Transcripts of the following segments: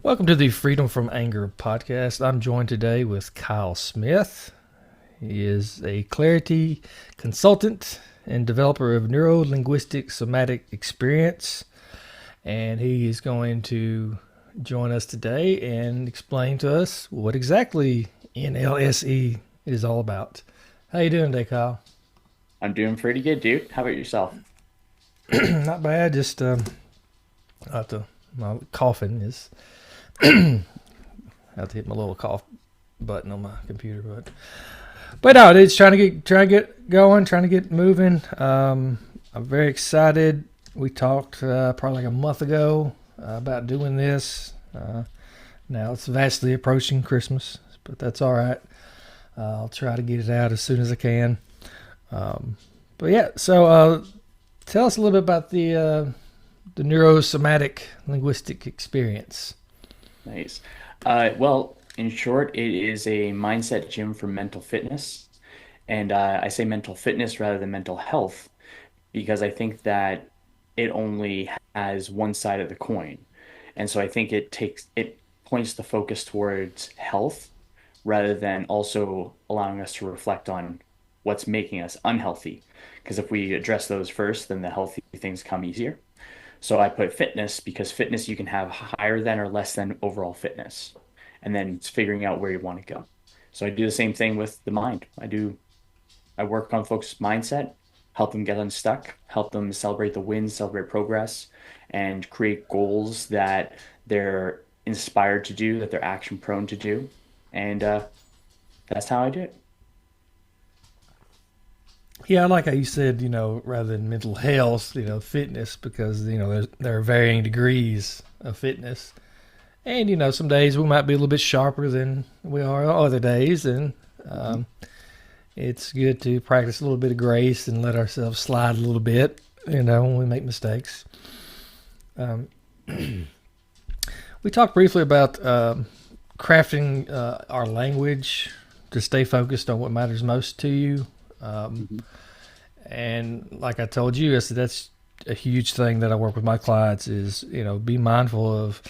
Welcome to the Freedom from Anger podcast. I'm joined today with Kyle Smith. He is a clarity consultant and developer of neuro-linguistic somatic experience, and he is going to join us today and explain to us what exactly NLSE is all about. How you doing today, Kyle? I'm doing pretty good, dude. How about yourself? Not bad. Just my coughing is. I have to hit my little cough button on my computer, but no, it's trying to get going, trying to get moving. I'm very excited. We talked probably like a month ago about doing this. Now it's vastly approaching Christmas, but that's all right. I'll try to get it out as soon as I can. But yeah, so tell us a little bit about the neurosomatic linguistic experience. Nice. Well, in short, it is a mindset gym for mental fitness. And I say mental fitness rather than mental health because I think that it only has one side of the coin. And so I think it points the focus towards health rather than also allowing us to reflect on what's making us unhealthy. Because if we address those first, then the healthy things come easier. So I put fitness because fitness you can have higher than or less than overall fitness. And then it's figuring out where you want to go. So I do the same thing with the mind. I work on folks' mindset, help them get unstuck, help them celebrate the wins, celebrate progress, and create goals that they're inspired to do, that they're action prone to do. And that's how I do it. Yeah, I like how you said, rather than mental health, fitness, because, there are varying degrees of fitness. And, some days we might be a little bit sharper than we are other days. And Mhm. it's good to practice a little bit of grace and let ourselves slide a little bit, when we make mistakes. Um, we talked briefly about crafting our language to stay focused on what matters most to you. Mhm. And like I told you, I said that's a huge thing that I work with my clients is, be mindful of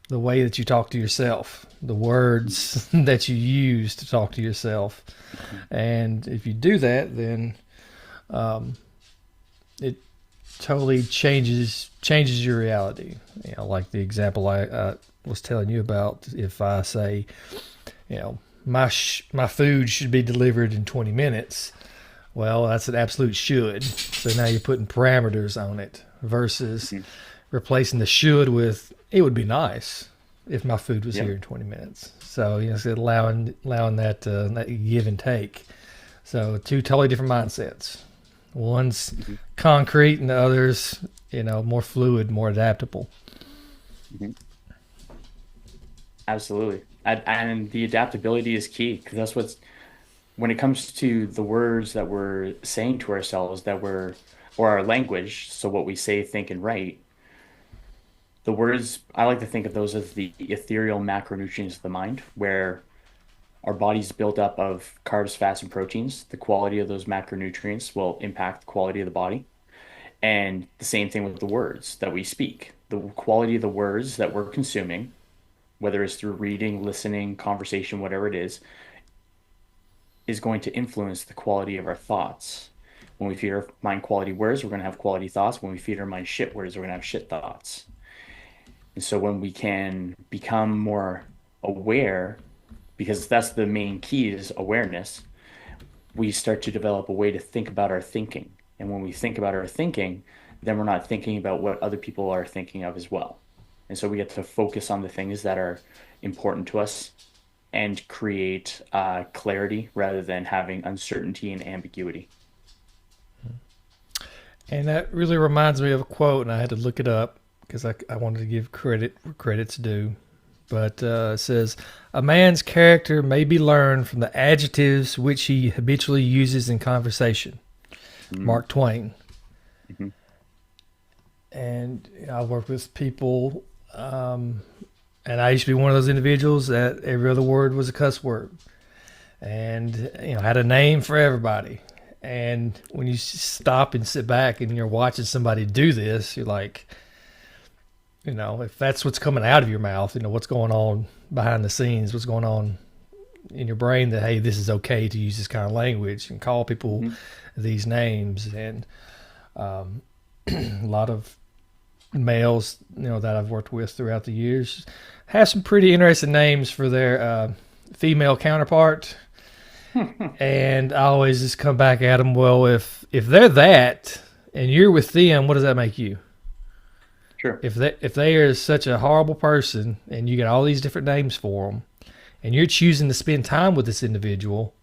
the way that you talk to yourself, the words that you use to talk to yourself. Mhm. And if you do that, then it totally changes your reality. Like the example I was telling you about, if I say, my food should be delivered in 20 minutes. Well, that's an absolute should. So now you're putting parameters on it versus Mhm. replacing the should with it would be nice if my food was here Yep. in 20 minutes. So it's allowing that give and take. So two totally different mindsets. One's Mhm. concrete and the other's more fluid, more adaptable. Mhm. Absolutely. And the adaptability is key because that's what's when it comes to the words that we're saying to ourselves or our language, so what we say, think, and write, the words, I like to think of those as the ethereal macronutrients of the mind, where our body's built up of carbs, fats, and proteins. The quality of those macronutrients will impact the quality of the body. And the same thing with the words that we speak. The quality of the words that we're consuming, whether it's through reading, listening, conversation, whatever it is going to influence the quality of our thoughts. When we feed our mind quality words, we're going to have quality thoughts. When we feed our mind shit words, we're going to have shit thoughts. And so when we can become more aware, because that's the main key is awareness, we start to develop a way to think about our thinking. And when we think about our thinking, then we're not thinking about what other people are thinking of as well. And so we get to focus on the things that are important to us and create clarity rather than having uncertainty and ambiguity. And that really reminds me of a quote, and I had to look it up because I wanted to give credit where credit's due. But it says, a man's character may be learned from the adjectives which he habitually uses in conversation. Mm-hmm. Mark Twain. Mm-hmm. And I work with people, and I used to be one of those individuals that every other word was a cuss word. And, had a name for everybody. And when you stop and sit back and you're watching somebody do this, you're like, if that's what's coming out of your mouth, what's going on behind the scenes, what's going on in your brain, that hey, this is okay to use this kind of language and call people Hmm. these names. And a lot of males, that I've worked with throughout the years have some pretty interesting names for their female counterpart. And I always just come back at them. Well, if they're that and you're with them, what does that make you? Sure. If they are such a horrible person and you got all these different names for them, and you're choosing to spend time with this individual,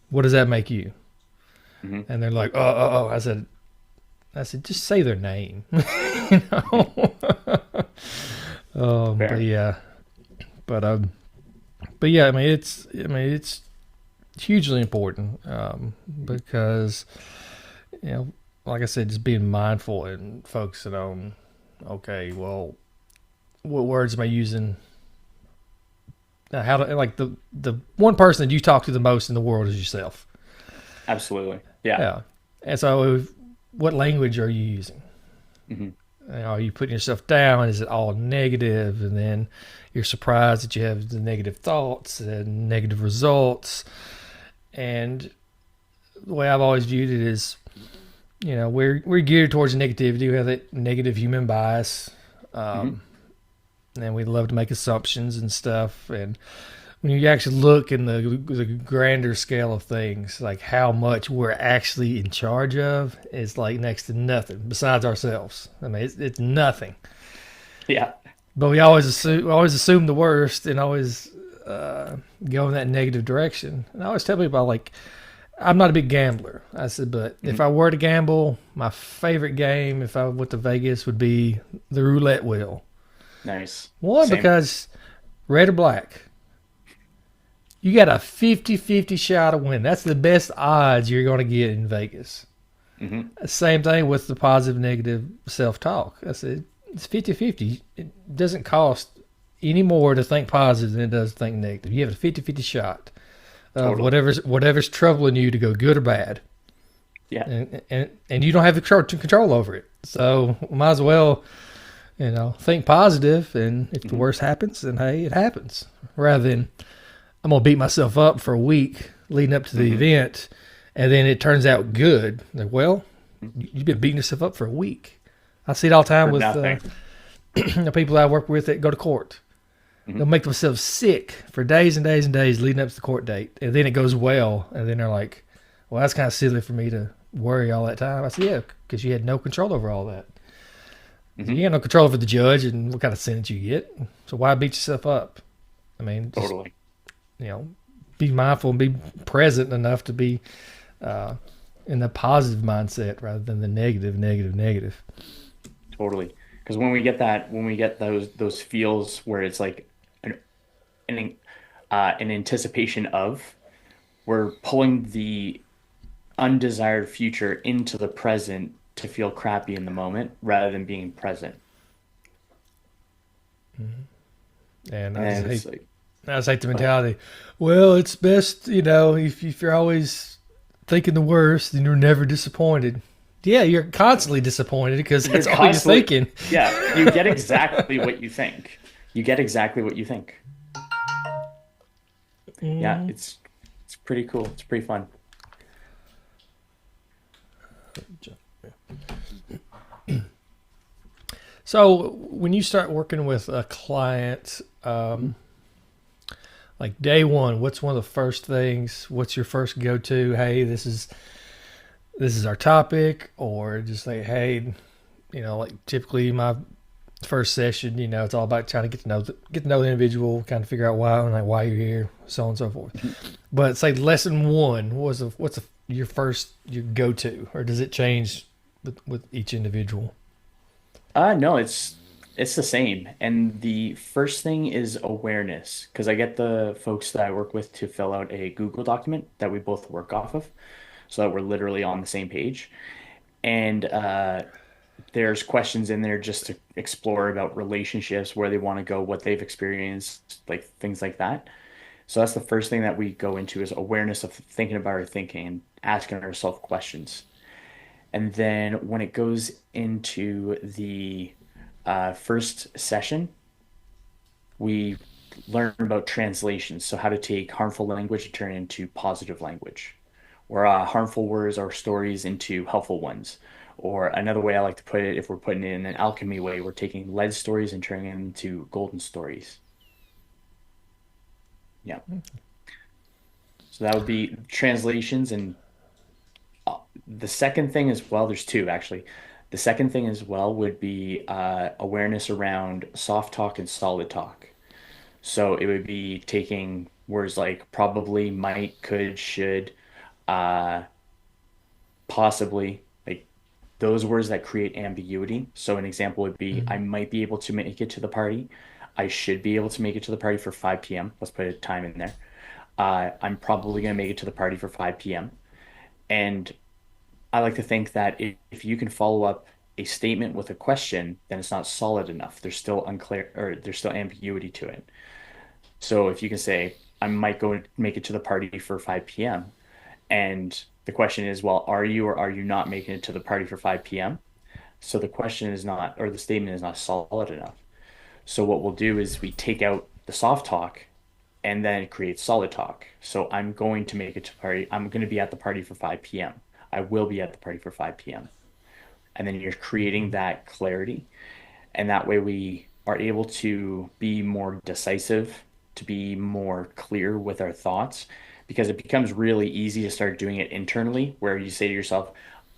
what does that make you? Hmm. And they're like, oh. I said, just say their name. you know. But Fair. yeah, but yeah. I mean, it's hugely important because like I said, just being mindful and focusing on, okay, well, what words am I using? How to, like, the one person that you talk to the most in the world is yourself. Absolutely. Yeah. Yeah, and so what language are you using? Hmm. Are you putting yourself down? Is it all negative? And then you're surprised that you have the negative thoughts and negative results. And the way I've always viewed it is, we're geared towards negativity. We have that negative human bias, Hmm. and we love to make assumptions and stuff. And when you actually look in the grander scale of things, like how much we're actually in charge of, is like next to nothing besides ourselves. I mean, it's nothing. Yeah. But we always assume the worst and always go in that negative direction. And I always tell people, like, I'm not a big gambler. I said, but Hmm. if I were to gamble, my favorite game, if I went to Vegas, would be the roulette wheel. Nice. One, Same. because red or black, you got a 50-50 shot of win. That's the best odds you're going to get in Vegas. Hmm. Same thing with the positive, negative self-talk. I said, it's 50-50. It doesn't cost any more to think positive than it does to think negative. You have a 50-50 shot of Totally. whatever's troubling you to go good or bad. Yeah. And you don't have the control over it. So might as well, think positive. And if the Hmm. worst happens, then hey, it happens. Rather than I'm gonna beat myself up for a week leading up to the Hmm. event, and then it turns out good. Like, well, you've been beating yourself up for a week. I see it all the time For with nothing. the people I work with that go to court. Hmm. They'll make themselves sick for days and days and days leading up to the court date, and then it goes well, and then they're like, "Well, that's kind of silly for me to worry all that time." I said, "Yeah, because you had no control over all that. Hmm. You had no control over the judge and what kind of sentence you get. So why beat yourself up? I mean, just Totally. you know, be mindful and be present enough to be uh, in the positive mindset rather than the negative, negative, negative." Totally. Because when we get those feels where it's like an an anticipation of, we're pulling the undesired future into the present to feel crappy in the moment rather than being present. And And it's like, I just hate the go ahead. mentality. Well, it's best, if you're always thinking the worst, then you're never disappointed. Yeah, you're constantly disappointed because You're that's all you're constantly, thinking. yeah, you get exactly what you think. You get exactly what you think. Yeah, Mm. it's pretty cool. It's pretty fun. So when you start working with a client, Mhm. like day one, what's one of the first things? What's your first go to? Hey, this is our topic, or just like, hey, like typically my first session, it's all about trying to get to know the individual, kind of figure out why you're here, so on and so forth. But it's like lesson one. Your go to, or does it change with each individual? No, it's the same. And the first thing is awareness, because I get the folks that I work with to fill out a Google document that we both work off of, so that we're literally on the same page. And there's questions in there just to explore about relationships, where they want to go, what they've experienced, like things like that. So that's the first thing that we go into is awareness of thinking about our thinking. asking ourselves questions. And then when it goes into the first session, we learn about translations. So how to take harmful language and turn it into positive language, or harmful words or stories into helpful ones. Or another way I like to put it, if we're putting it in an alchemy way, we're taking lead stories and turning them into golden stories. Yeah. So that would be translations. And the second thing as well, there's two actually. The second thing as well would be awareness around soft talk and solid talk. So it would be taking words like probably, might, could, should, uh, possibly, like those words that create ambiguity. So an example would be I Mhm. might be able to make it to the party. I should be able to make it to the party for 5 p.m. Let's put a time in there. I'm probably going to make it to the party for 5 p.m. And I like to think that if you can follow up a statement with a question, then it's not solid enough. There's still unclear or there's still ambiguity to it. So if you can say, I might go make it to the party for 5 p.m. And the question is, well, are you or are you not making it to the party for 5 p.m.? So the question is not, or the statement is not solid enough. So what we'll do is we take out the soft talk and then create solid talk. So I'm going to make it to party. I'm going to be at the party for 5 p.m. I will be at the party for 5 p.m. And then you're creating that clarity. And that way we are able to be more decisive, to be more clear with our thoughts, because it becomes really easy to start doing it internally, where you say to yourself,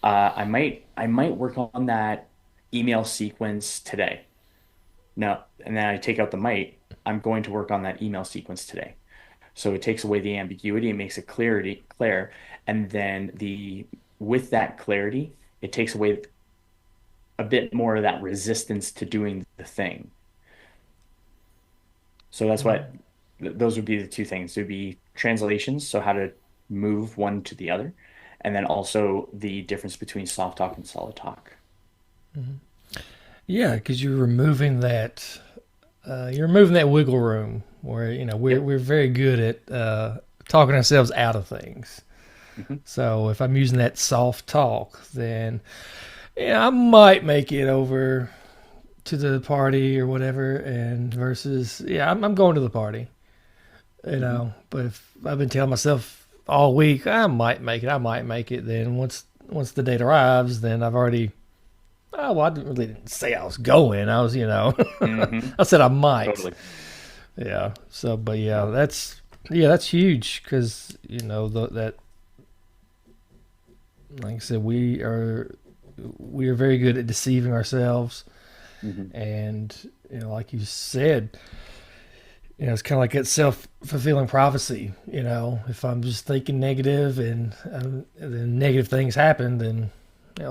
I might work on that email sequence today. No, and then I take out the might, I'm going to work on that email sequence today. So it takes away the ambiguity, it makes it clear, and then the with that clarity, it takes away a bit more of that resistance to doing the thing. So that's what those would be the two things. It would be translations, so how to move one to the other, and then also the difference between soft talk and solid talk. Yeah, because you're removing that wiggle room where we're Yep. we're very good at talking ourselves out of things. Hmm. So if I'm using that soft talk, then yeah, I might make it over to the party or whatever, and versus yeah, I'm going to the party, Hmm. But if I've been telling myself all week I might make it, then once the date arrives, then I've already oh well, didn't say I was going. I was Hmm. I said I might. Totally. Yeah. So, but yeah, No. that's huge because that like I said, we are very good at deceiving ourselves, Hmm. and like you said, it's kind of like that self fulfilling prophecy. If I'm just thinking negative and then negative things happen, then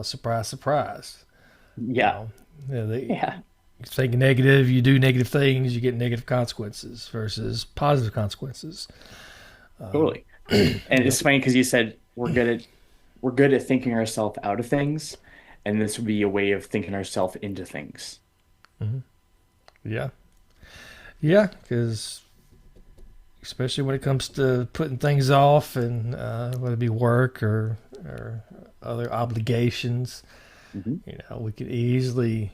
surprise, surprise. You Yeah. know, they Yeah. think negative, you do negative things, you get negative consequences versus positive consequences. Totally. And Yep. it's funny because you said we're good at thinking ourselves out of things, and this would be a way of thinking ourselves into things. Hmm. Yeah. Yeah. Because especially when it comes to putting things off, and whether it be work or other obligations, Hmm. we could easily,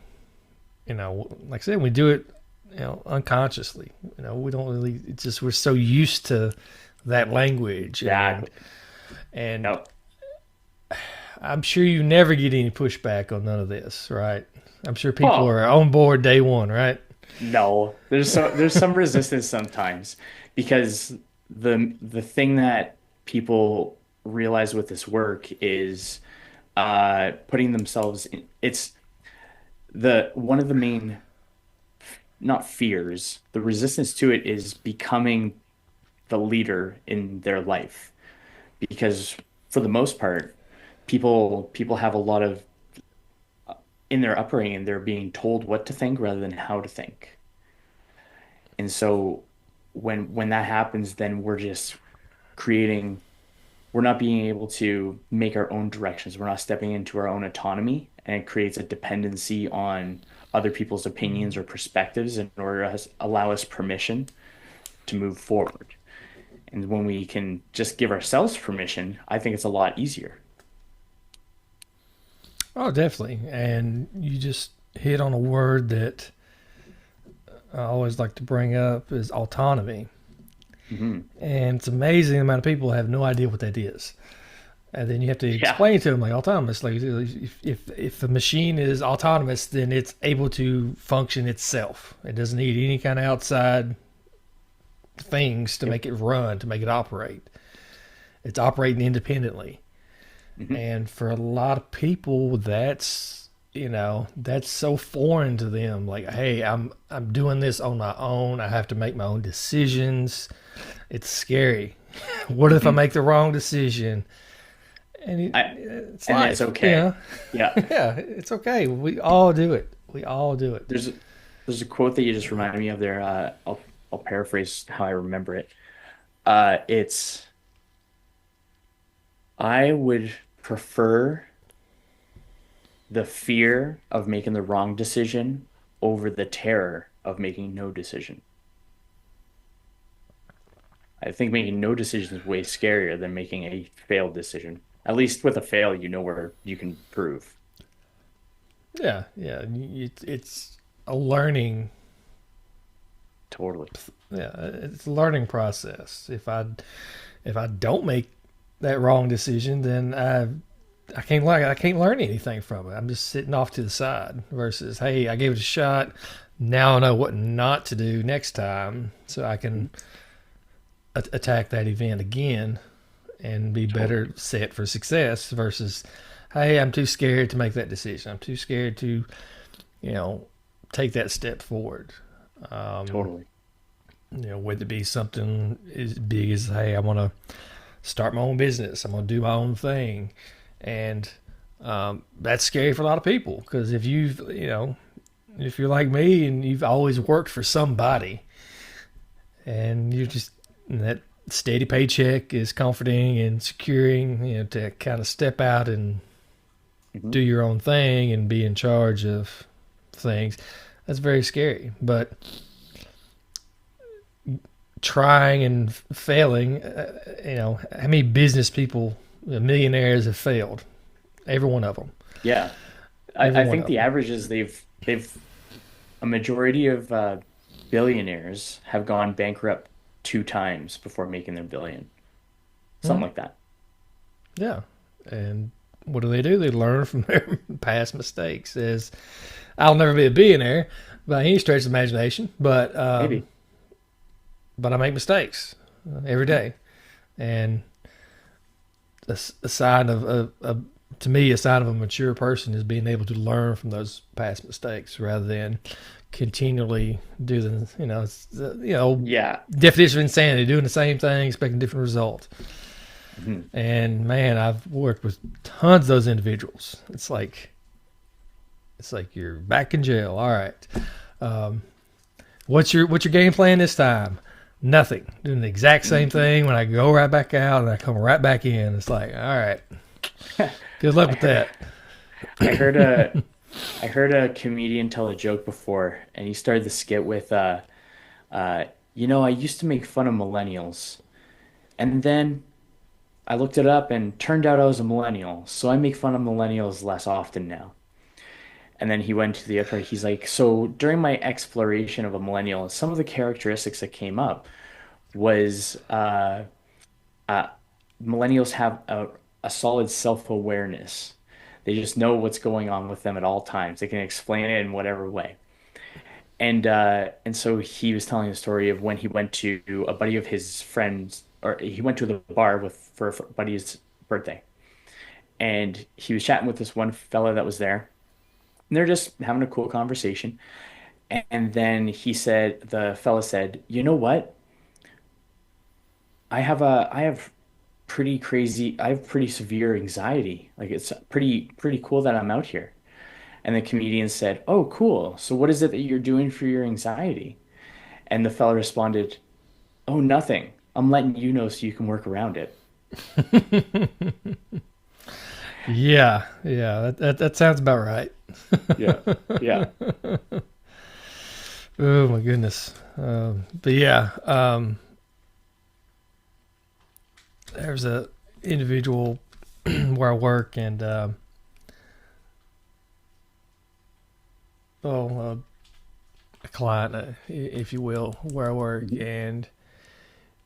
like I said, we do it, unconsciously. We don't really. It's just we're so used to that language, and Exactly. and No. I'm sure you never get any pushback on none of this, right? I'm sure people Well, are on board day one, right? no. There's some resistance sometimes because the thing that people realize with this work is putting themselves in it's the one of the main not fears, the resistance to it is becoming the leader in their life. Because for the most part, people have a lot of in their upbringing, they're being told what to think rather than how to think. And so when that happens, then creating we're not being able to make our own directions. We're not stepping into our own autonomy, and it creates a dependency on other people's opinions or perspectives in order to allow us permission to move forward. And when we can just give ourselves permission, I think it's a lot easier. Oh, definitely. And you just hit on a word that I always like to bring up is autonomy. Hmm. And it's amazing the amount of people have no idea what that is. And then you have to Yeah. explain to them like autonomous. Like if a machine is autonomous, then it's able to function itself. It doesn't need any kind of outside things to Yep. make it run, to make it operate. It's operating independently. Hmm. And for a lot of people, that's so foreign to them. Like, hey, I'm doing this on my own. I have to make my own decisions. It's scary. What if I Hmm. make the wrong decision? And I, it's and it's life, okay. Yeah. yeah, it's okay. We all do it. We all do it. There's there's a quote that you just reminded me of there. I'll paraphrase how I remember it. It's I would prefer the fear of making the wrong decision over the terror of making no decision. I think making no decision is way scarier than making a failed decision. At least with a fail, you know where you can prove. Yeah, yeah. It's a learning. Totally. Yeah, it's a learning process. If I don't make that wrong decision, then I can't learn anything from it. I'm just sitting off to the side. Versus, hey, I gave it a shot. Now I know what not to do next time, so I can attack that event again and be Totally. better set for success. Versus, hey, I'm too scared to make that decision. I'm too scared to you know take that step forward. Um, Totally. whether it be something as big as, hey, I want to start my own business. I'm going to do my own thing, and that's scary for a lot of people because if you're like me and you've always worked for somebody, and that steady paycheck is comforting and securing, to kind of step out and Hmm. do your own thing and be in charge of things. That's very scary, but trying and failing, how many business people, millionaires have failed? Every one of them. Yeah. Every I one think of the them. average is they've a majority of billionaires have gone bankrupt two times before making their billion. Something Mhm. like that. Yeah. And what do? They learn from their past mistakes. As I'll never be a billionaire by any stretch of the imagination, Maybe. but I make mistakes every Mhm. day, and a sign to me, a sign of a mature person is being able to learn from those past mistakes rather than continually do the it's the Yeah. definition of insanity, doing the same thing expecting different results. Mhm. And man, I've worked with tons of those individuals. It's like you're back in jail. All right, um, what's your game plan this time? Nothing. Doing the exact same thing when I go right back out and I come right back in. It's like, all right, good luck I with heard that. I heard a I heard a comedian tell a joke before, and he started the skit with uh I used to make fun of millennials, and then I looked it up and turned out I was a millennial, so I make fun of millennials less often now. And then he went to the other part. He's like, so during my exploration of a millennial, some of the characteristics that came up was uh, millennials have a solid self-awareness. They just know what's going on with them at all times. They can explain it in whatever way. And so he was telling the story of when he went to a buddy of his friends, or he went to the bar for a buddy's birthday, and he was chatting with this one fella that was there. And they're just having a cool conversation. And then the fella said, "You know what? I have I have pretty severe anxiety. Like it's pretty cool that I'm out here." And the comedian said, "Oh, cool. So what is it that you're doing for your anxiety?" And the fella responded, "Oh, nothing. I'm letting you know so you can work around it." Yeah, yeah, that sounds about right. Yeah. Yeah. Oh my goodness. But yeah, there's a individual where I work, and well, a client, if you will, where I work, Mhm. and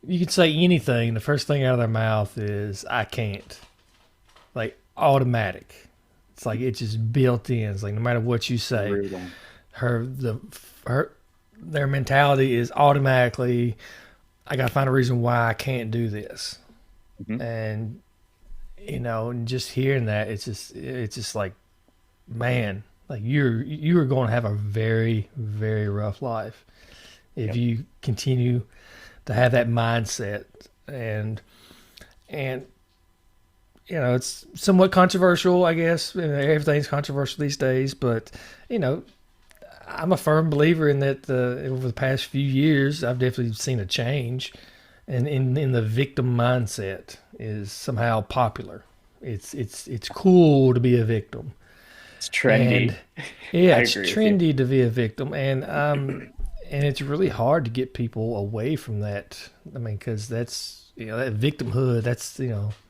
you can say anything. The first thing out of their mouth is "I can't," like automatic. It's like it's just built in. It's like no matter what you say, Brutal. her the her their mentality is automatically, I gotta find a reason why I can't do this. Mhm. And and just hearing that, it's just like, man, like you're going to have a very, very rough life if Yep. you continue to have that mindset. And it's somewhat controversial, I guess. Everything's controversial these days, but you know I'm a firm believer in that. Over the past few years, I've definitely seen a change, and in the victim mindset is somehow popular. It's cool to be a victim, It's and trendy. yeah, I it's agree with you. trendy to be a victim, and it's really hard to get people away from that. I mean, because that's that victimhood. That's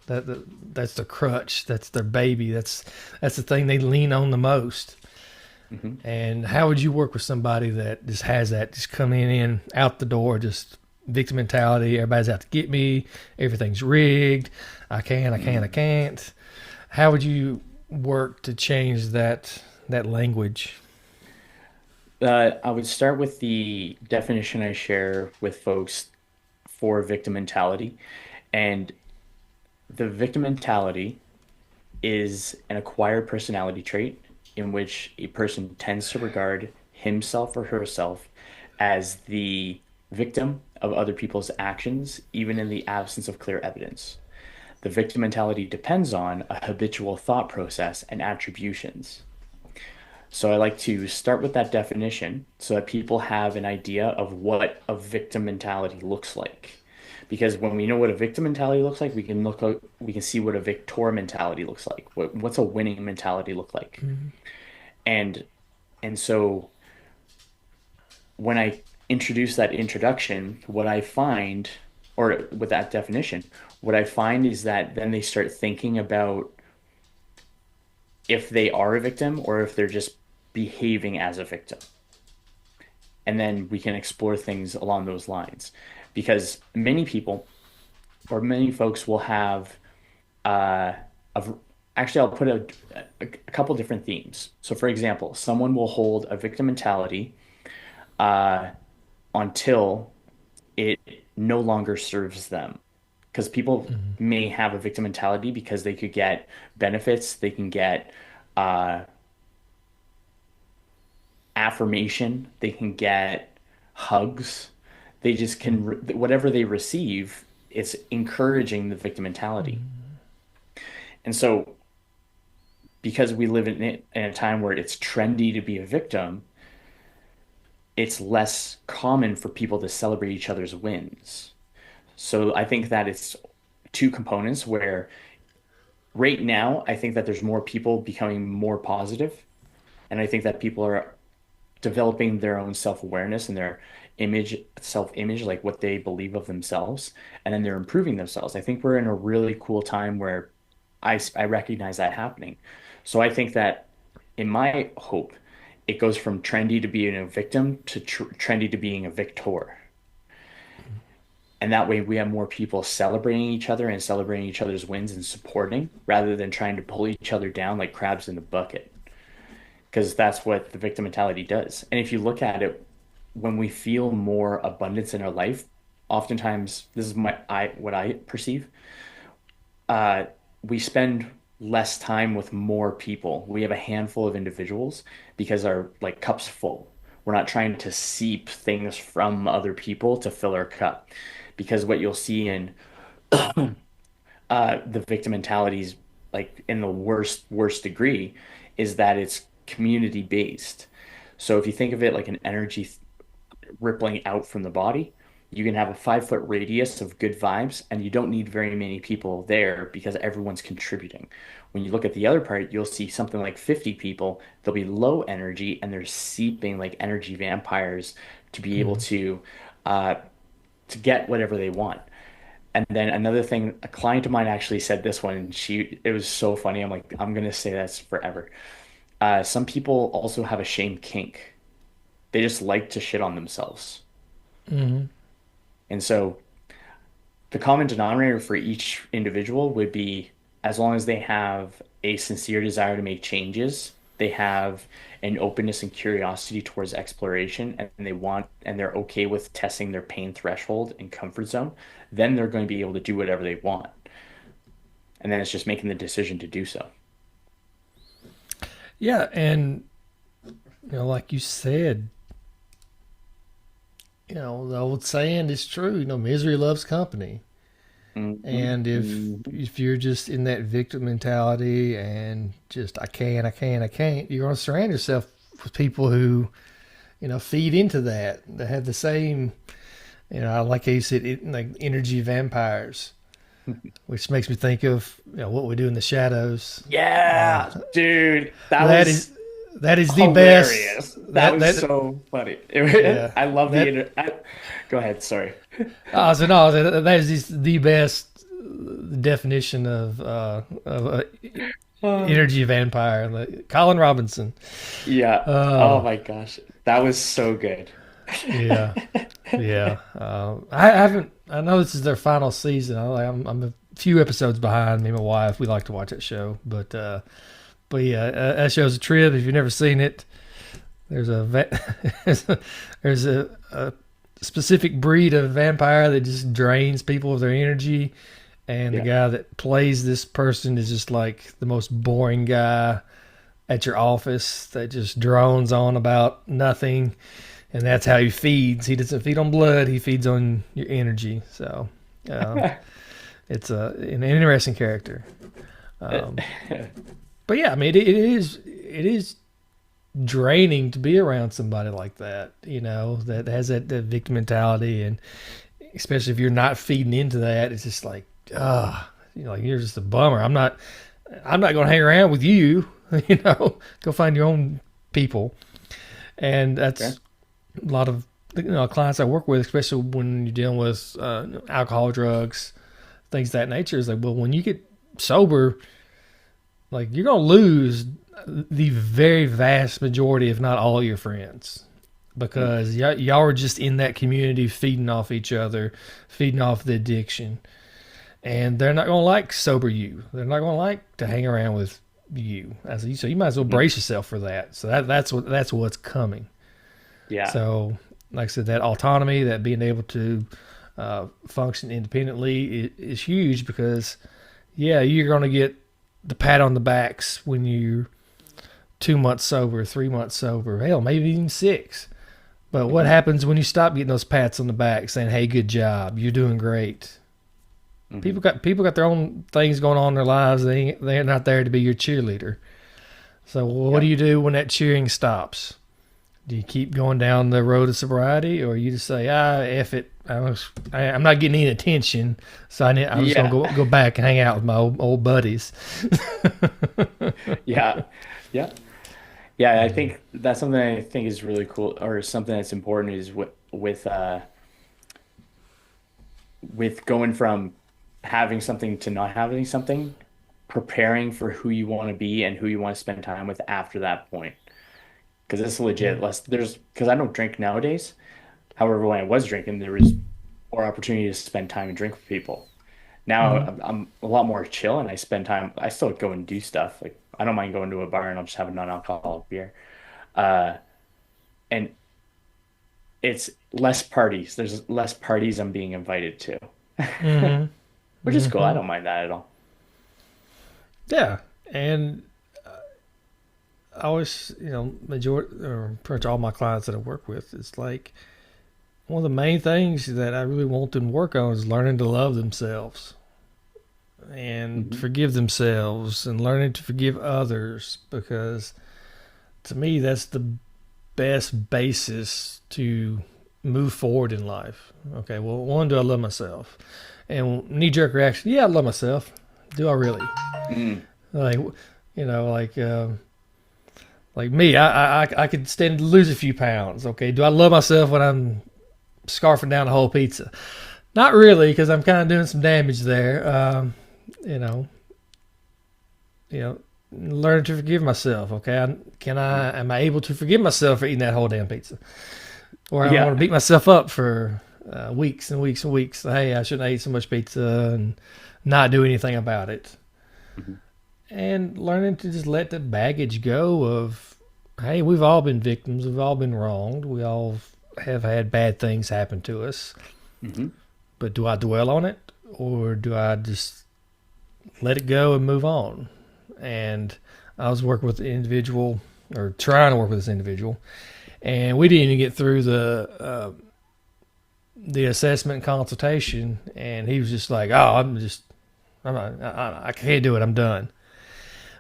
that's the crutch. That's their baby. That's the thing they lean on the most. Mhm. And how would you work with somebody that just has that, just coming in out the door, just victim mentality? Everybody's out to get me. Everything's rigged. I can, I can, I Mm. can't. How would you work to change that language? I would start with the definition I share with folks for victim mentality. And the victim mentality is an acquired personality trait in which a person tends to regard himself or herself as the victim of other people's actions, even in the absence of clear evidence. The victim mentality depends on a habitual thought process and attributions. So I like to start with that definition so that people have an idea of what a victim mentality looks like. Because when we know what a victim mentality looks like, we can see what a victor mentality looks like. What's a winning mentality look like? Mm-hmm. And and so when I introduce that introduction, what I find, or with that definition, what I find is that then they start thinking about if they are a victim or if they're just behaving as a victim. And then we can explore things along those lines. Because many people or many folks will have uh, a, actually, I'll put a couple different themes. So, for example, someone will hold a victim mentality uh, until it no longer serves them. Because people Mm-hmm. may have a victim mentality because they could get benefits, they can get uh, affirmation, they can get hugs. They just can, whatever they receive, it's encouraging the victim mentality. And so, because we live in a time where it's trendy to be a victim, it's less common for people to celebrate each other's wins. So, I think that it's two components where right now, I think that there's more people becoming more positive, and I think that people are developing their own self-awareness and their self-image, like what they believe of themselves, and then they're improving themselves. I think we're in a really cool time where I recognize that happening. So I think that in my hope, it goes from trendy to being a victim to trendy to being a victor. And that way we have more people celebrating each other and celebrating each other's wins and supporting rather than trying to pull each other down like crabs in the bucket. Because that's what the victim mentality does. And if you look at it, when we feel more abundance in our life, oftentimes this is what I perceive. Uh, we spend less time with more people. We have a handful of individuals because our like cup's full. We're not trying to seep things from other people to fill our cup. Because what you'll see in the victim mentalities, like in the worst degree, is that it's community based. So if you think of it like an energy rippling out from the body, you can have a 5 foot radius of good vibes, and you don't need very many people there because everyone's contributing. When you look at the other part, you'll see something like 50 people. They'll be low energy and they're seeping like energy vampires to be able Mm-hmm. uh, to get whatever they want. And then another thing, a client of mine actually said this one, and it was so funny. I'm like, I'm gonna say this forever. Some people also have a shame kink. They just like to shit on themselves. Hmm. And so the common denominator for each individual would be as long as they have a sincere desire to make changes, they have an openness and curiosity towards exploration, and they're okay with testing their pain threshold and comfort zone, then they're going to be able to do whatever they want. And then it's just making the decision to do so. Yeah, and like you said, the old saying is true. Misery loves company. Hmm. And Hmm. if you're just in that victim mentality and just I can't, you're going to surround yourself with people who feed into that. They have the same, I like how you said, like energy vampires, which makes me think of what we do in the shadows. Yeah, dude, That is that is the best. hilarious. That That was that so funny. yeah I love the that inter Go ahead, sorry. so no that is the best definition of Uh, energy vampire. Like Colin Robinson. yeah. Oh Uh, my gosh. That was so good. yeah, yeah. I haven't. I know this is their final season. I'm a few episodes behind. Me and my wife, we like to watch that show, but yeah, that show's a trip. If you've never seen it, there's a there's a specific breed of vampire that just drains people of their energy, and the Yeah. guy that plays this person is just like the most boring guy at your office that just drones on about nothing, and that's how he feeds. He doesn't feed on blood; he feeds on your energy. So, uh, it's an interesting character. Um, but yeah, I mean, it is draining to be around somebody like that. That has that victim mentality, and especially if you're not feeding into that, it's just like, like you're just a bummer. I'm not going to hang around with you. Go find your own people, and Okay. that's a lot of clients I work with, especially when you're dealing with alcohol, drugs, things of that nature. Is like, well, when you get sober, like you're gonna lose the very vast majority, if not all, your friends, Mm. because y'all are just in that community, feeding off each other, feeding off the addiction, and they're not gonna like sober you. They're not gonna like to hang around with you, so you might as well Mm. brace yourself for that. So that's what's coming. Yeah. So, like I said, that autonomy, that being able to function independently is huge because, yeah, you're going to get the pat on the backs when you're 2 months sober, 3 months sober, hell, maybe even six. But what Hmm. happens when you stop getting those pats on the back saying, hey, good job, you're doing great? Hmm. People got their own things going on in their lives. They're not there to be your cheerleader. So what do Yep. you do when that cheering stops? Do you keep going down the road of sobriety, or you just say, F it, I'm not getting any attention, so I'm just gonna Yeah. go back and hang out with my old buddies. Yeah. Yeah. Yeah, I think that's something I think is really cool, or something that's important is with going from having something to not having something, preparing for who you want to be and who you want to spend time with after that point. Because it's legit. Mm. Less there's because I don't drink nowadays. However, when I was drinking, there was more opportunity to spend time and drink with people. Now Mm. I'm a lot more chill and I spend time. I still go and do stuff. Like I don't mind going to a bar and I'll just have a non-alcoholic beer. Uh, and it's less parties. There's less parties I'm being invited to, Hmm. which is cool. I Hmm. don't mind that at all. Yeah, and I always, majority or pretty much all my clients that I work with, it's like one of the main things that I really want them to work on is learning to love themselves and Hmm. forgive themselves and learning to forgive others, because to me that's the best basis to move forward in life. Okay, well, one, do I love myself? And knee jerk reaction, yeah, I love myself. Do I really? Mm. Like, like me, I could stand to lose a few pounds. Okay, do I love myself when I'm scarfing down a whole pizza? Not really, because I'm kind of doing some damage there. You know, you know, learn to forgive myself. Okay, am I able to forgive myself for eating that whole damn pizza, or I want Yeah. to beat myself up for weeks and weeks and weeks? Hey, I shouldn't have ate so much pizza and not do anything about it. Mhm. And learning to just let the baggage go of, hey, we've all been victims, we've all been wronged, we all have had bad things happen to us. Hmm. But do I dwell on it, or do I just let it go and move on? And I was working with an individual, or trying to work with this individual, and we didn't even get through the assessment and consultation, and he was just like, "Oh, I'm not, I can't do it. I'm done."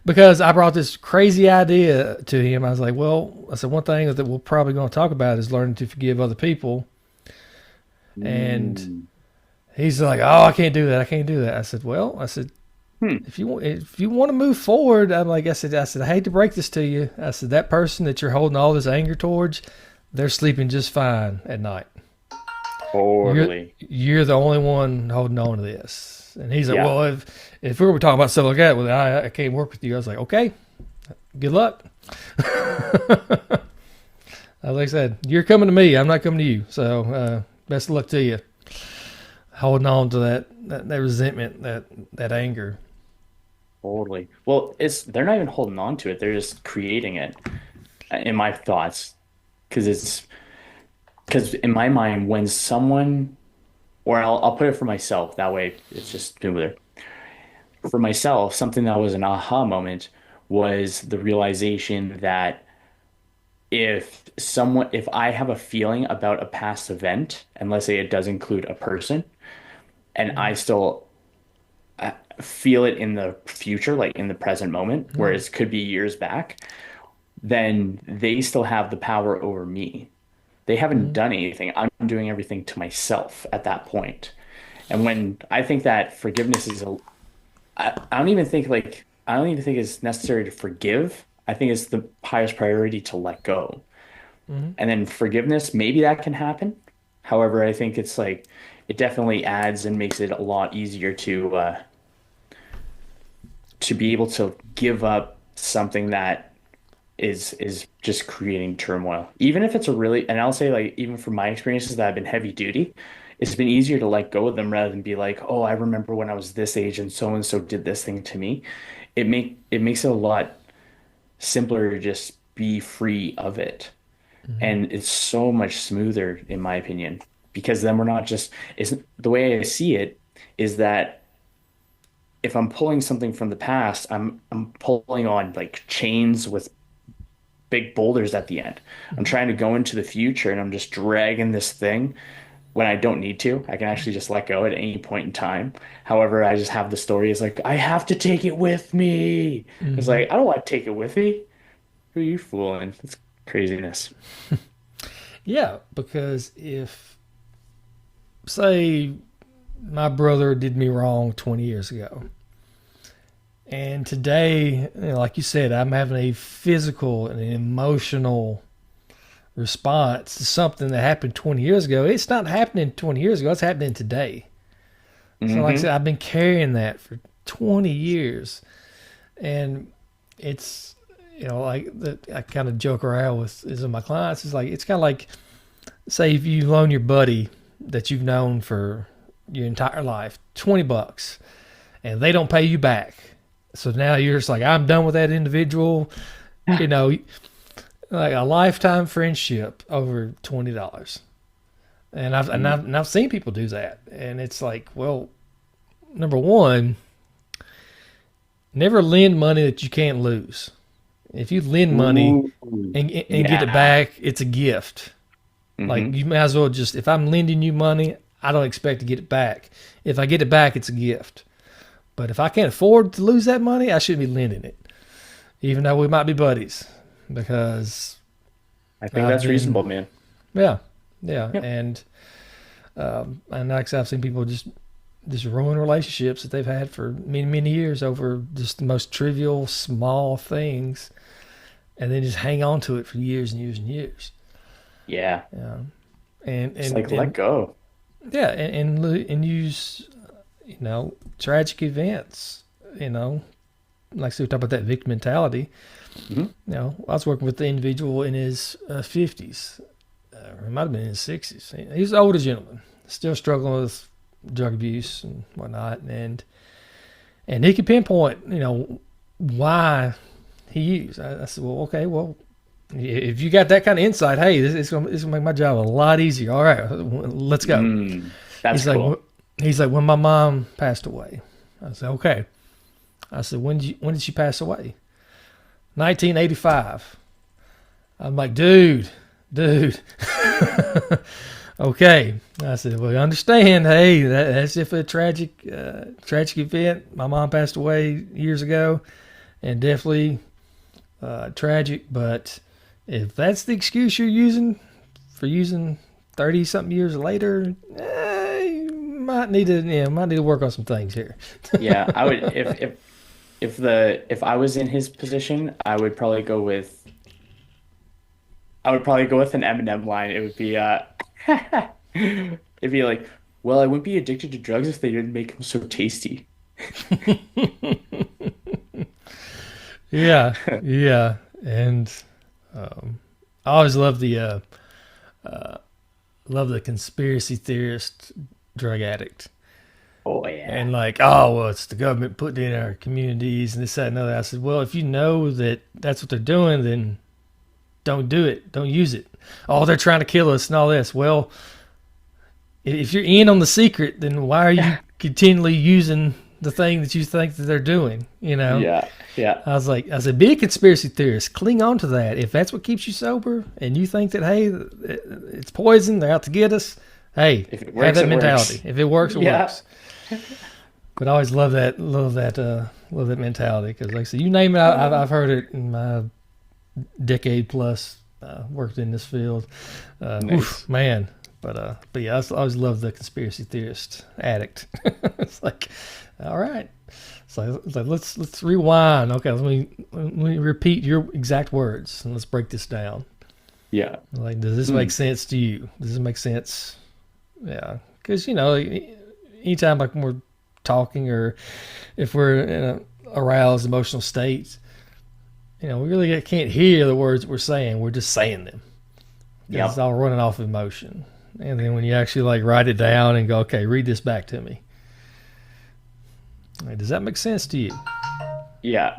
Because I brought this crazy idea to him. I was like, "Well," I said, "one thing that we're probably going to talk about is learning to forgive other people." And Mm. he's like, "Oh, I can't do that. I can't do that." I said, "Well," I said, Hmm. if you want to move forward, I'm like, I said, I hate to break this to you. I said, that person that you're holding all this anger towards, they're sleeping just fine at night. Totally. You're the only one holding on to this." And he's like, Yeah. "Well, if we were talking about stuff like that, well, I can't work with you." I was like, "Okay, good luck." Like I said, you're coming to me. I'm not coming to you. So best of luck to you. Holding on to that resentment, that anger. Totally. Well, it's they're not even holding on to it. They're just creating it in my thoughts. Because in my mind, when someone, or I'll put it for myself, that way it's just smoother. For myself, something that was an aha moment was the realization that if I have a feeling about a past event, and let's say it does include a person, and I still feel it in the future, like in the present moment, where Mm-hmm. it could be years back, then they still have the power over me. They haven't Mm-hmm. done anything. I'm doing everything to myself at that point. And when I think that forgiveness is I don't even think I don't even think it's necessary to forgive. I think it's the highest priority to let go. Mm-hmm. And then forgiveness, maybe that can happen. However, I think it's like it definitely adds and makes it a lot easier to be able to give up something that is just creating turmoil. Even if it's a really, and I'll say like even from my experiences that have been heavy duty, it's been easier to let go of them rather than be like, oh, I remember when I was this age and so did this thing to me. It makes it a lot simpler to just be free of it. Mm-hmm. And it's so much smoother in my opinion because then we're not just it's the way I see it is that if I'm pulling something from the past, I'm pulling on like chains with big boulders at the end. I'm Mm-hmm. trying to go into the future and I'm just dragging this thing when I don't need to. I can actually just let go at any point in time. However, I just have the story is like, I have to take it with me. It's Mm-hmm. like, I don't want to take it with me. Who are you fooling? It's craziness. Yeah, because if, say, my brother did me wrong 20 years ago, and today, like you said, I'm having a physical and an emotional response to something that happened 20 years ago. It's not happening 20 years ago, it's happening today. So, like I said, Hmm. I've been carrying that for 20 years. And it's, like I kind of joke around with is my clients. It's like, it's kind of like, say, if you loan your buddy that you've known for your entire life $20 and they don't pay you back. So now you're just like, I'm done with that individual, you know, like a lifetime friendship over $20. And I've seen people do that. And it's like, well, number one, never lend money that you can't lose. If you lend money Ooh, and get it yeah. back, it's a gift. Like Hmm. you may as well just, if I'm lending you money, I don't expect to get it back. If I get it back, it's a gift. But if I can't afford to lose that money, I shouldn't be lending it, even though we might be buddies, because I think I've that's been, reasonable, man. yeah, yeah, Yep. and like I said, I've seen people just ruin relationships that they've had for many many years over just the most trivial small things, and then just hang on to it for years and years and years. Yeah. Yeah, and Just and like let and go. Yeah, and use, tragic events, like so we talk about that victim mentality. Hmm. I was working with the individual in his 50s. It might have been in his 60s. He's an older gentleman, still struggling with drug abuse and whatnot, and he could pinpoint, why he used. I said, well, okay, well, if you got that kind of insight, hey, it's gonna make my job a lot easier. All right, let's go. That's He's cool. like, when my mom passed away. I said, okay. I said, when did she pass away? 1985. I'm like, dude. Okay. I said, well, you understand, hey, that's if a tragic event. My mom passed away years ago, and definitely tragic. But if that's the excuse you're using for using 30 something years later, you might need to work on some things here. Yeah, I would if I was in his position, I would probably go with an Eminem line. It would be it'd be like, well, I wouldn't be addicted to drugs if they didn't make them so tasty. Yeah, yeah, and I always love the conspiracy theorist drug addict. Oh yeah. And like, oh well, it's the government putting it in our communities and this, that, and other. I said, well, if you know that that's what they're doing, then don't do it. Don't use it. Oh, they're trying to kill us and all this. Well, if you're in on the secret, then why are you continually using the thing that you think that they're doing? Yeah. Yeah. I said, be a conspiracy theorist. Cling on to that. If that's what keeps you sober, and you think that, hey, it's poison, they're out to get us. Hey, If it have works, that it mentality. works. If it works, it Yeah. works. But I always love that mentality because, like I said, you name it, I've heard it in my decade plus worked in this field. Nice. Man. But yeah, I always love the conspiracy theorist addict. It's like, all right. It's like let's rewind. Okay, let me repeat your exact words and let's break this down. Yeah. Like, does this make sense to you? Does this make sense? Yeah, because anytime like when we're talking or if we're in a aroused emotional state, we really can't hear the words that we're saying. We're just saying them. Yeah. It's all running off emotion. And then when you actually like write it down and go, okay, read this back to me. Like, does that make sense to you? Yeah.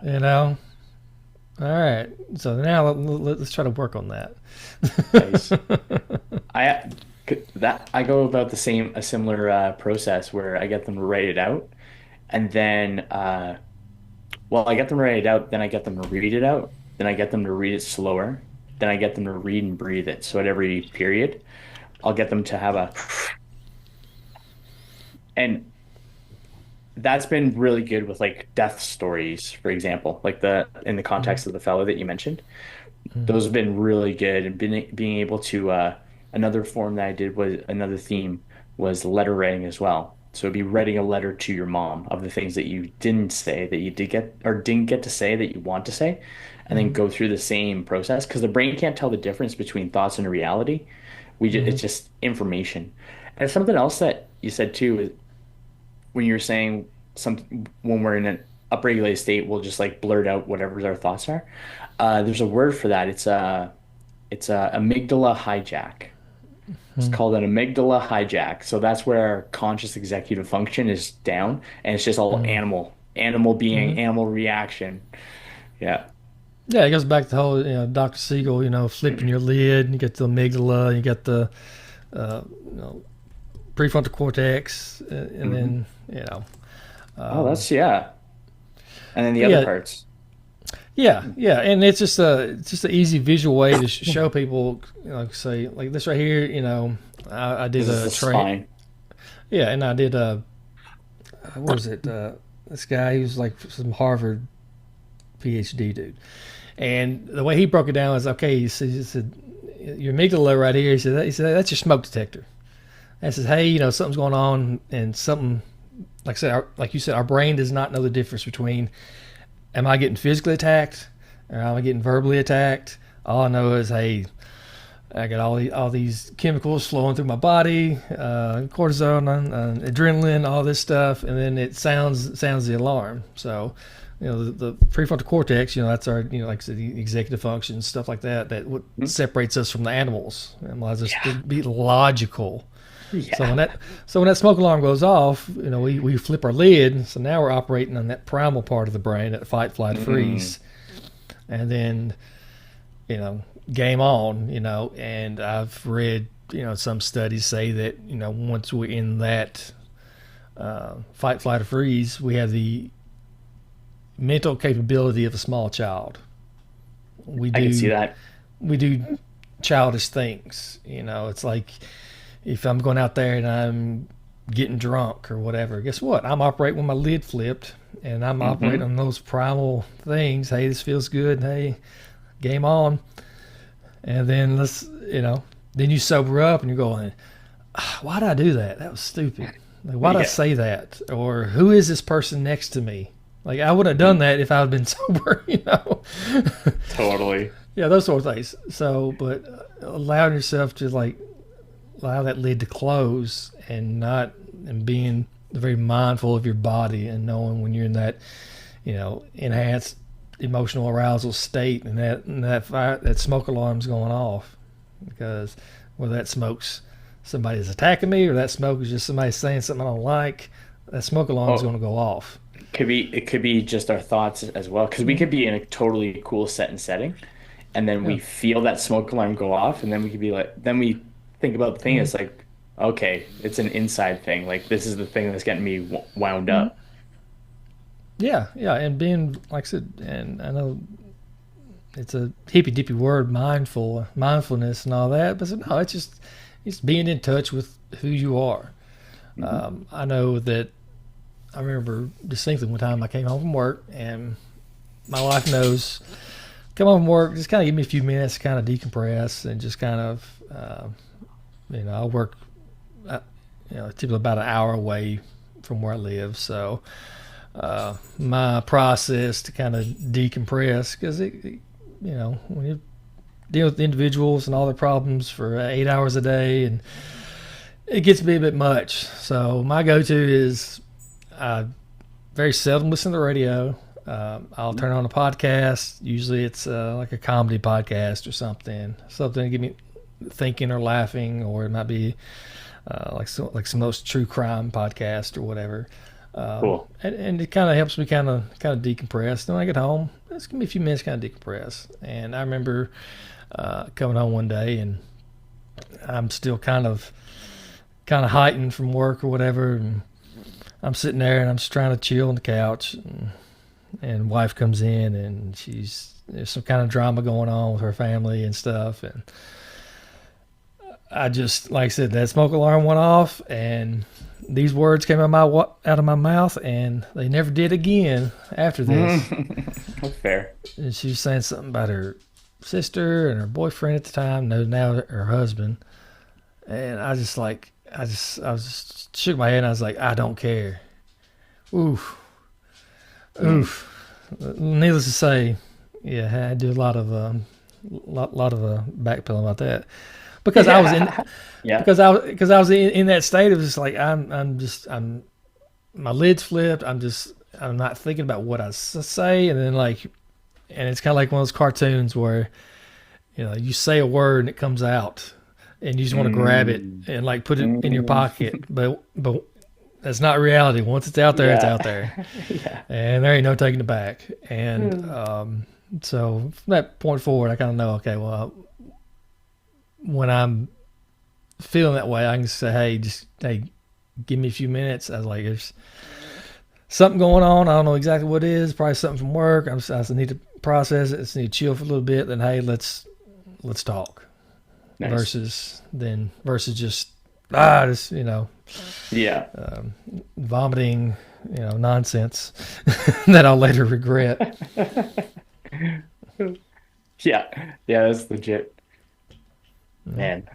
All right. So now let's try to work on that. Nice. I I go about a similar process where I get them to write it out, and then I get them to write it out, then I get them to read it out, then I get them to read it slower, then I get them to read and breathe it. So at every period, I'll get them to have and that's been really good with like death stories, for example, like in the Mm-hmm. context of the fellow that you mentioned. Those have been really good, and being able to another form that I did was another theme was letter writing as well. So it'd be writing a letter to your mom of the things that you didn't say that you did get or didn't get to say that you want to say, and then Mm-hmm. go through the same process because the brain can't tell the difference between thoughts and reality. Mm-hmm. It's just information. And something else that you said too is when you're saying some when we're in an upregulated state, we'll just like blurt out whatever our thoughts are. There's a word for that. It's a amygdala hijack. It's called an amygdala hijack. So that's where our conscious executive function is down, and it's just all Mm-hmm. animal being, Mm-hmm. animal reaction. Yeah. Yeah, it goes back to the whole, Dr. Siegel, flipping your lid, and you get the amygdala, you get the, uh, you know, prefrontal cortex, and Hmm. then, Oh, um, that's yeah. And then the but other yeah, parts. yeah, and it's just an easy visual way to show people, like say, like this right here, I did This is a the train, spine. yeah, and I did what was it, this guy, he was like some Harvard PhD dude. And the way he broke it down was okay. He said your amygdala right here. He said that's your smoke detector. And says, hey, something's going on, and something like I said, like you said, our brain does not know the difference between am I getting physically attacked or am I getting verbally attacked. All I know is, hey, I got all these chemicals flowing through my body, cortisone, adrenaline, all this stuff, and then it sounds the alarm. So, the prefrontal cortex, that's our, like I said, the executive functions, stuff like that. That what separates us from the animals and allows us to be logical. Yeah. So when that smoke alarm goes off, we flip our lid. So now we're operating on that primal part of the brain, that fight, flight, freeze, and then, game on. And I've read, some studies say that once we're in that fight, flight, or freeze, we have the mental capability of a small child. I can see that. We do childish things. It's like, if I'm going out there and I'm getting drunk or whatever, guess what? I'm operating with my lid flipped, and I'm operating on those primal things. Hey, this feels good. Hey, game on. And then then you sober up and you're going, why did I do that? That was stupid. Like, why did I say that? Or who is this person next to me? Like, I would have done that if I had been sober, Totally. Yeah, those sort of things. So, but allowing yourself to allow that lid to close and being very mindful of your body and knowing when you're in that, enhanced emotional arousal state, and that smoke alarm's going off, because whether that smoke's somebody's attacking me or that smoke is just somebody saying something I don't like, that smoke alarm's going to go off. It could be just our thoughts as well, because we could be in a totally cool setting, and then we feel that smoke alarm go off, and then we could be like, then we think about the thing. It's like, okay, it's an inside thing. Like, this is the thing that's getting me wound up. Yeah, and being, like I said, and I know it's a hippy dippy word, mindfulness and all that, but no, it's being in touch with who you are. I know that I remember distinctly one time I came home from work, and my wife knows, come home from work, just kind of give me a few minutes to kind of decompress and just kind of, I work, typically about an hour away from where I live. So my process to kind of decompress, because when you deal with individuals and all their problems for 8 hours a day, and it gets to be a bit much. So my go-to is I very seldom listen to the radio. I'll turn on a podcast. Usually it's like a comedy podcast or something to get me thinking or laughing, or it might be like some of those true crime podcasts or whatever. Cool. And it kind of helps me kind of decompress. Then when I get home, just give me a few minutes to kind of decompress. And I remember coming home one day, and I'm still kind of heightened from work or whatever, and I'm sitting there and I'm just trying to chill on the couch, and wife comes in, and there's some kind of drama going on with her family and stuff, and I just, like I said, that smoke alarm went off, and these words came out of my mouth, and they never did again after this. That's fair. And she was saying something about her sister and her boyfriend at the time, now her husband, and I was just shook my head, and I was like, I don't care. Oof. Needless to say, yeah, I do a lot of backpedaling about that, because I was in, because I was in that state of just like, I'm my lid's flipped. I'm not thinking about what I say, and then and it's kind of like one of those cartoons where, you say a word and it comes out, and you just want to grab it and put it in your pocket, but that's not reality. Once it's out there, it's out there. And there ain't no taking it back. And so from that point forward, I kind of know, okay, well, when I'm feeling that way, I can say, hey, give me a few minutes. I was like, there's something going on. I don't know exactly what it is. Probably something from work. I just need to process it. I just need to chill for a little bit. Then, hey, let's talk. Nice. Versus just vomiting, nonsense that I'll later regret. Yeah, that's legit. Man,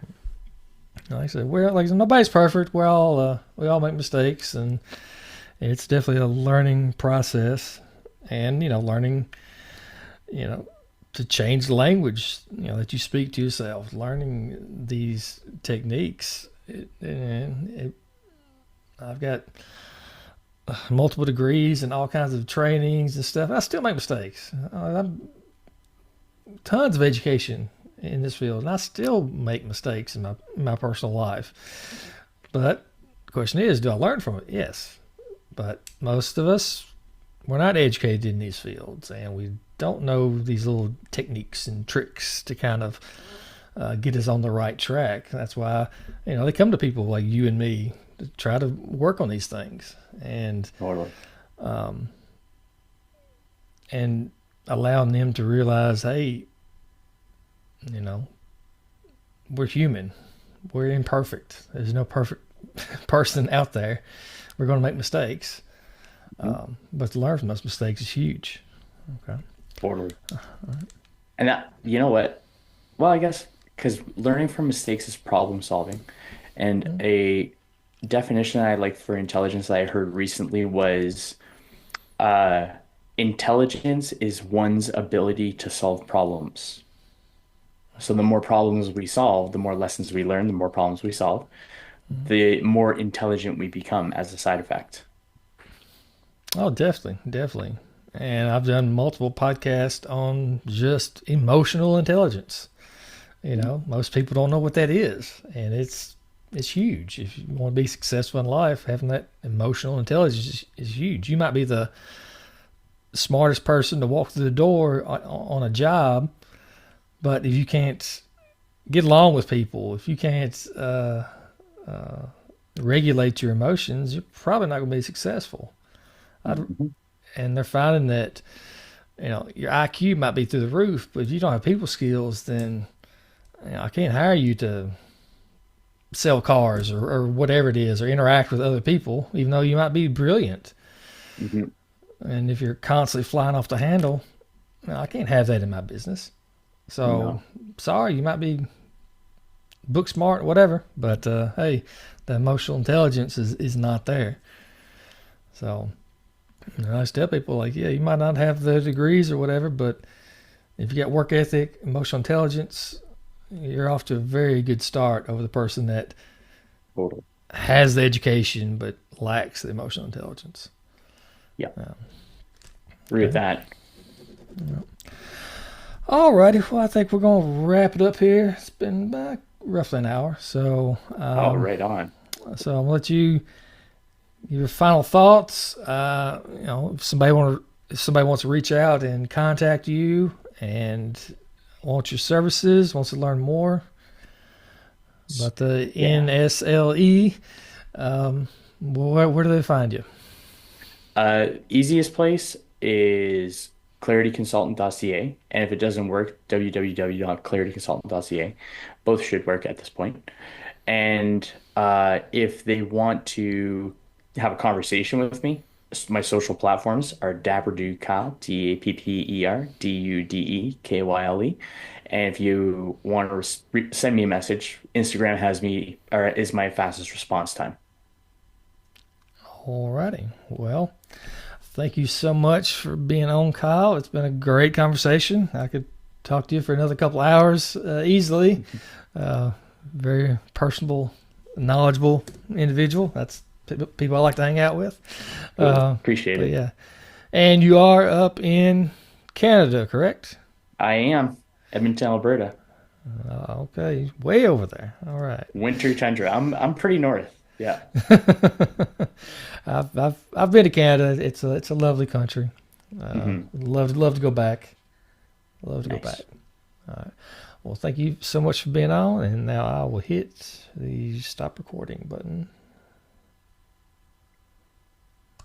like I said, nobody's perfect. We all make mistakes, and it's definitely a learning process. And learning, to change the language, that you speak to yourself, learning these techniques. I've got multiple degrees and all kinds of trainings and stuff. I still make mistakes. I'm tons of education in this field, and I still make mistakes in my personal life. But the question is, do I learn from it? Yes. But most of us, we're not educated in these fields, and we don't know these little techniques and tricks to kind of get us on the right track. That's why, they come to people like you and me to try to work on these things and Totally. and allowing them to realize, hey, we're human, we're imperfect. There's no perfect person out there. We're going to make mistakes, but to learn from those mistakes is huge. Okay. Totally. And that, you know what? Well, I guess because learning from mistakes is problem solving. And a definition I like for intelligence that I heard recently was uh, intelligence is one's ability to solve problems. So the more problems we solve, the more lessons we learn, the more problems we solve, the more intelligent we become as a side effect. Oh, definitely, definitely. And I've done multiple podcasts on just emotional intelligence. Most people don't know what that is, and it's huge. If you want to be successful in life, having that emotional intelligence is huge. You might be the smartest person to walk through the door on a job, but if you can't get along with people, if you can't regulate your emotions, you're probably not going to be successful. And they're finding that your IQ might be through the roof, but if you don't have people skills, then I can't hire you to sell cars or whatever it is, or interact with other people, even though you might be brilliant. Mm-hmm. And if you're constantly flying off the handle, I can't have that in my business. So, No. sorry, you might be book smart, whatever, but hey, the emotional intelligence is not there. So, I just tell people, like, yeah, you might not have the degrees or whatever, but if you got work ethic, emotional intelligence, you're off to a very good start over the person that Totally. has the education but lacks the emotional intelligence. Yeah. Agree with that. Alrighty, well, I think we're going to wrap it up here. It's been roughly an hour, so Oh, right on. so I'm gonna let you give your final thoughts. If somebody wants to reach out and contact you and wants your services, wants to learn more about the NSLE, where do they find you? Easiest place is clarityconsultant.ca. And if it doesn't work, www.clarityconsultant.ca. Both should work at this point. And if they want to have a conversation with me, my social platforms are Dapperdo Kyle, DapperDudeKyle. And if you want to send me a message, Instagram is my fastest response time. Alrighty, well, thank you so much for being on, Kyle. It's been a great conversation. I could talk to you for another couple hours easily. Very personable, knowledgeable individual. That's people I like to hang out with. Appreciate it. Yeah. And you are up in Canada, correct? I am. Edmonton, Alberta. Okay. Way over there. All right. Winter tundra. I'm pretty north. Yeah. I've been to Canada. It's a lovely country. Love to go back. Love to go back. All right. Well, thank you so much for being on, and now I will hit the stop recording button.